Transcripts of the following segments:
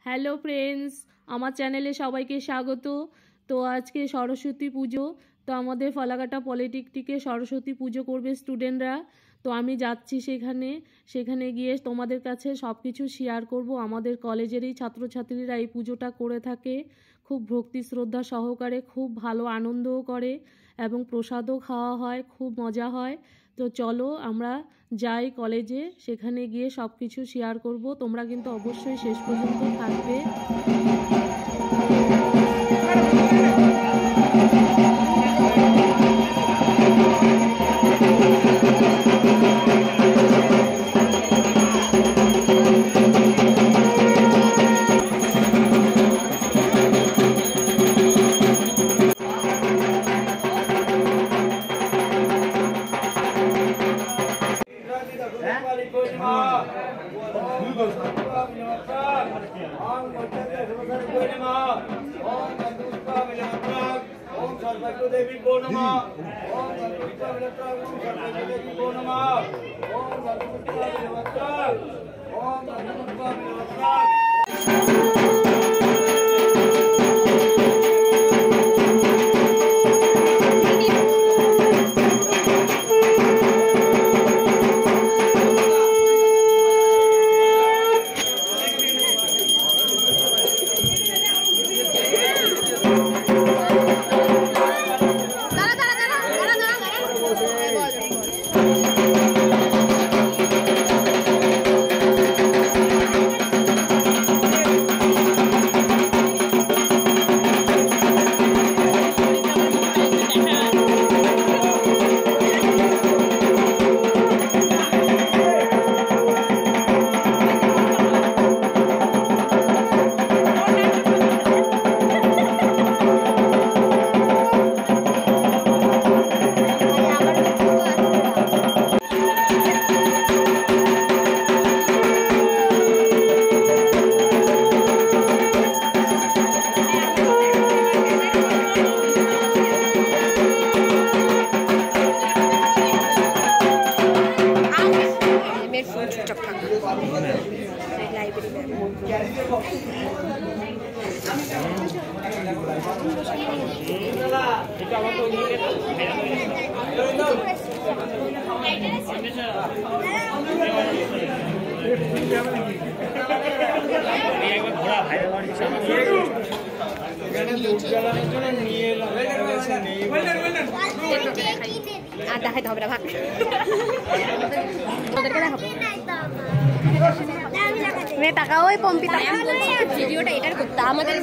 Hello friends, আমার চ্যানেলে সবাইকে স্বাগত। তো আজকে সরস্বতী পুজো। তো আমাদের ফালাকাটা পলিটেকনিকে সরস্বতী পুজো করবে স্টুডেন্টরা। তো আমি যাচ্ছি সেখানে গিয়ে তোমাদের কাছে সব কিছু শেয়ার করব। আমাদের কলেজেরই ছাত্রছাত্রীরা এই পুজোটা করে থাকে খুব ভক্তি শ্রদ্ধা সহকারে, খুব ভালো আনন্দও করে এবং প্রসাদও খাওয়া হয়, খুব মজা হয়। তো চলো আমরা যাই কলেজে, সেখানে গিয়ে সব কিছু শেয়ার করব। তোমরা কিন্তু অবশ্যই শেষ পর্যন্ত থাকবে। देवी को नमः। ओम सर्वपुत्र देवी को नमः। ओम सर्वपुत्र ओम सर्वपुत्र দেখাইতে হবে না, ভাগ ওদেরকে দেখাবো। টাকা ওই পম্পিতা ভিডিওটা এটার করতে আমাদের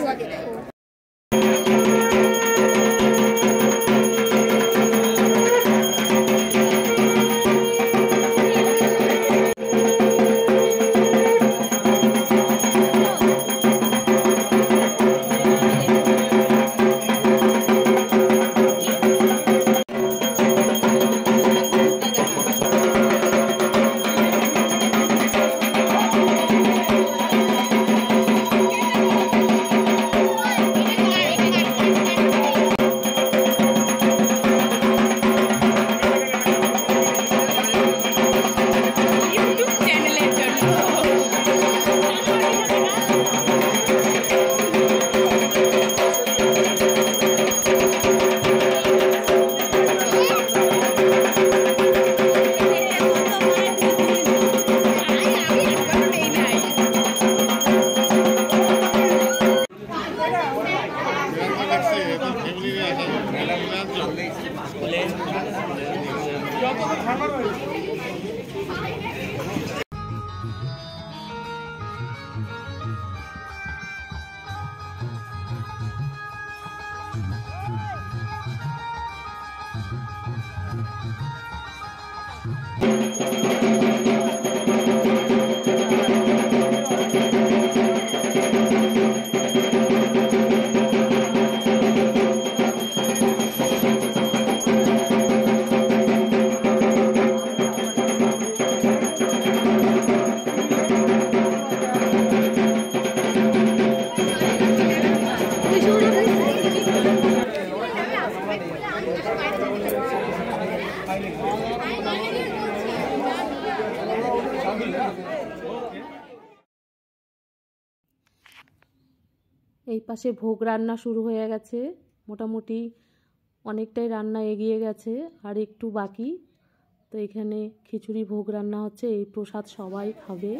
এই পাশে ভোগ রান্না শুরু হয়ে গেছে, মোটামুটি অনেকটাই রান্না এগিয়ে গেছে, আর একটু বাকি। তো এখানে খিচুড়ি ভোগ রান্না হচ্ছে, এই প্রসাদ সবাই খাবে।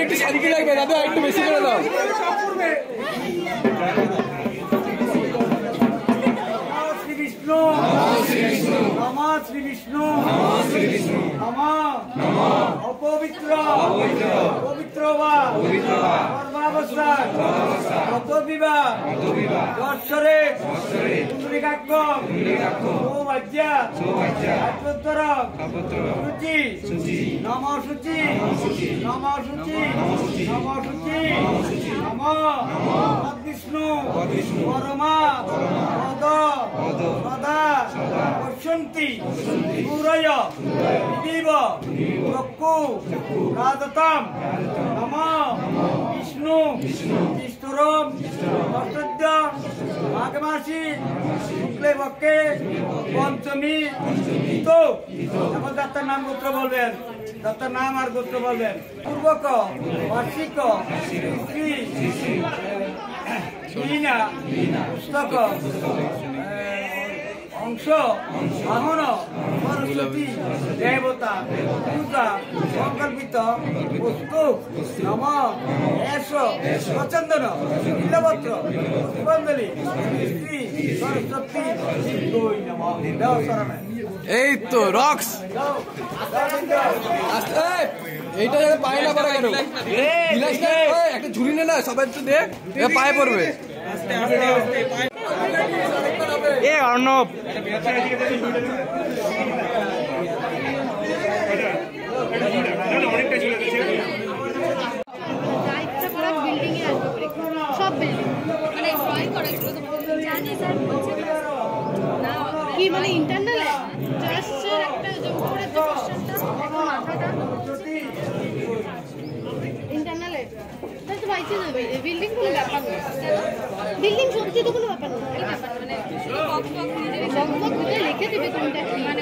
একটু শান্তি লাগবে দাদু, একটু বেশি করে দাও। শ্রী বিষ্ণু নমঃ, শ্রী বিষ্ণু নমঃ। অপবিত্র পবিত্র বা সর্বাবস্থায় বিবাহ দর্শরে পুণ্ডরীকাক্ষ সৌভাগ্যা শুচি নমঃ, শুচি নমঃ, শুচি নমঃ, শুচি নমঃ। বিষ্ণু পরমা পদ সদা পশ্যন্তি সূরয় দিব চক্ষু রাজতম নমঃ। বিষ্ণু বিষ্ণুরম অষ্টদ্য মাঘ মাসি শুক্লে পক্ষে পঞ্চমী তো এখন দত্তার নাম গোত্র বলবেন, দত্তার নাম আর গোত্র বলবেন। পূর্বক বার্ষিক পুস্তক অংশ বাহন সরস্বতী দেবতা পূজা সংকল্পিত বস্তু নম এস প্রচন্দন নীলপত্র পুষ্পাঞ্জলি শ্রী সরস্বতী এই তো রক্স এইটা যাতে পায়ে না পড়া, কেন একটা ঝুড়ি নে না, সবাই তো দেখ পায়ে পড়বে। এ অর্ণব সব বিল্ডিং মানে ড্রয়িং করা জানি স্যার বলছে কি মানে ইন্টারনাল চার্চের একটা জমপুরে যে কোশ্চেনটা এখন মাথাটা ইন্টারনালে তাই তো ভাইছে না বিল্ডিং কোনো ব্যাপার না, বিল্ডিং সত্যি তো কোনো ব্যাপার না, এই ব্যাপার মানে বক্স ভিতরে লিখে দিবে কোনটা কি মানে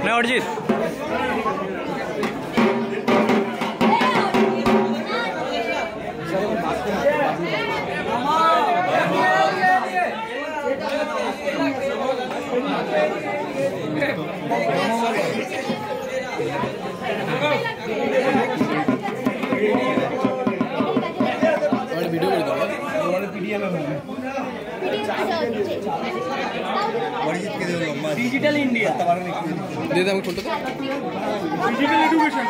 না অরিজিৎ ভিডিও করে দাও, ডিজিটাল ইন্ডিয়া দিয়ে দাও, আমি খুলতে তো ডিজিটাল এডুকেশন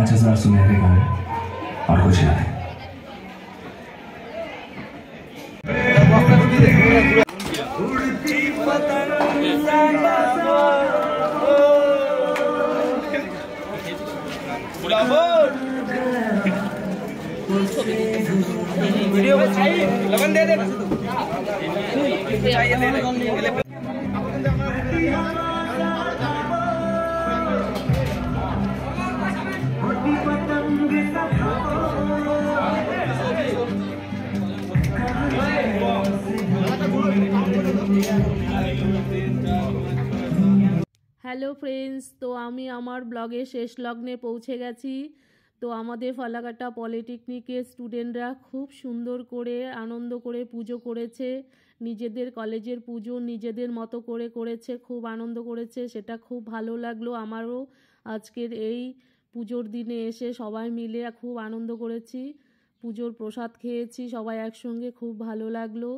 5000 सुनहरे गाने और कुछ नहीं। वीडियो लगन दे देना चाहिए दे হ্যালো ফ্রেন্ডস, তো আমি আমার ব্লগের শেষ লগ্নে পৌঁছে গেছি। তো আমাদের ফালাকাটা পলিটেকনিকের স্টুডেন্টরা খুব সুন্দর করে আনন্দ করে পুজো করেছে। নিজেদের কলেজের পুজো নিজেদের মতো করে করেছে, খুব আনন্দ করেছে, সেটা খুব ভালো লাগলো। আমারও আজকের এই পুজোর দিনে এসে সবাই মিলে খুব আনন্দ করেছি, পুজোর প্রসাদ খেয়েছি সবাই একসঙ্গে, খুব ভালো লাগলো।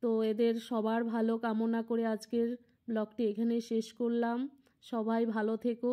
তো এদের সবার ভালো কামনা করে আজকের ব্লগটি এখানে শেষ করলাম। সবাই ভালো থেকো।